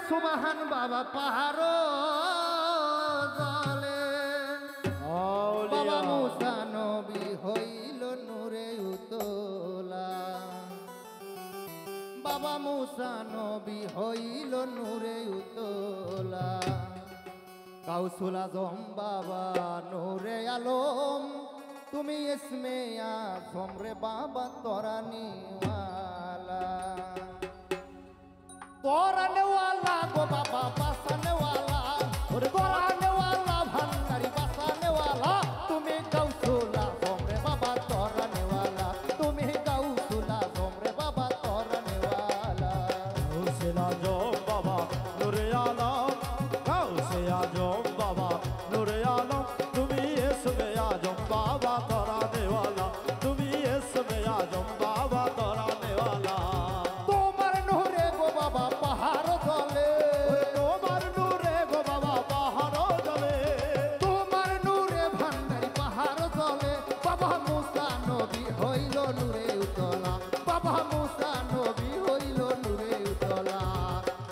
সুবহান বাবা পাহাড় জলে বাবা মুসা নবী হইল নূরে উতলা বাবা মুসা নবী হইল নূরে উতলা কাউসুল আজম বাবা নূরে আলম তুমি ইসমে আজম রে বাবা তরানিওয়ালা তরানেওয়ালা গো বাবা বাসানেওয়ালা ওরে তরানেওয়ালা ভান্ডারি বাসানেওয়ালা তুমি কাউসুল আজম রে বাবা তরানেওয়ালা তুমি কাউসুল আজম রে বাবা তরানেওয়ালা কাউসুল আজম বাবা নূরে আলম কাউসুল আজম বাবা নূরে আলম তুমি ইসমে আজম বাবা তরানেওয়ালা তুমি ইসমে আজম বাবা তরানেওয়ালা তোমার নূরে গো বাবা পাহাড় জলে তোমার নূরে গো বাবা পাহাড় জলে তোমার নূরে ভান্ডারি পাহাড় জলে বাবা মুসা নবী হইল নূরে উতলা বাবা মুসা নবী হইল নূরে উতলা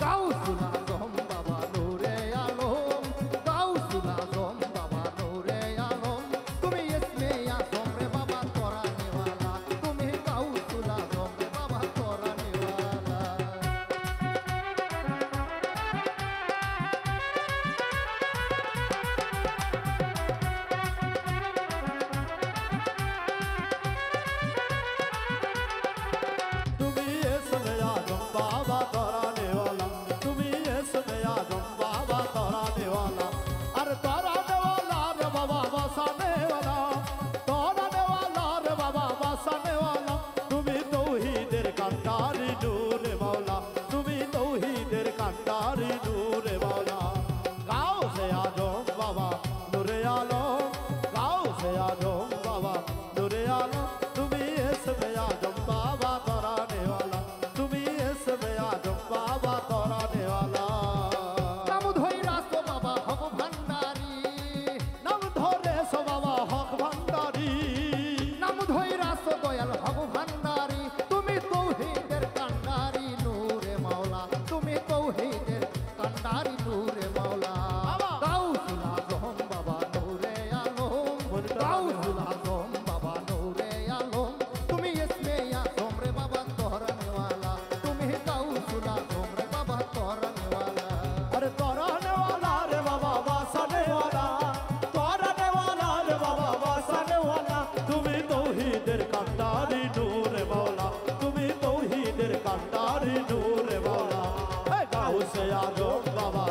কাউসুল আজম বাবা নূরে আলম কাউসুল আজম বাবা নূরে আলম তুমি ইসমে আজম রে বাবা তরানেওয়ালা তুমি কাউসুল আজম রে বাবা তরানেওয়ালা তুমি ইসমে আজম বাবা তরানেওয়ালা তুমি ইসমে আজম বাবা তরানেওয়ালা আর তরানেওয়ালা রে বাবা বাসানেওয়ালা তরানেওয়ালা রে বাবা বাসানেওয়ালা তুমি তৌহিদের কান্ডারি নূরে মাওলা তুমি তৌহিদের কান্ডারি নূরে মাওলা গাউসে আজম বাবা নূরে আলম গাউসে আজম বাবা নূরে আলম তুমি ইসমে আজম বাবা তরানেওয়ালা তুমি ইসমে আজম বাবা তরানেওয়ালা নাম ধইরা তো বাবা হক ভান্ডারি নাম ধরে সো বাবা হক ভান্ডারি নাম ধইরা তো দয়াল হক ভান্ডারি তুমি তৌহিদের কান্ডারি নূরে মাওলা তুমি তৌহিদের কান্ডারি নূরে মাওলা গাউসুল আজম বাবা নূরে আলম গাউসুল আজম বাবা নূরে আলম তুমি ইসমে আজম রে বাবা তরানেওয়ালা তুমি গাউসুল আজম রে বাবা তরানেওয়ালা अरे तरानेवाला रे बाबा बासानेवाला तरानेवाला रे बाबा बासानेवाला तुम्ही तौहीदेर कांडारी नूरे मौला तुम्ही तौहीदेर कांडारी नूरे मौला गाउसे आजम बाबा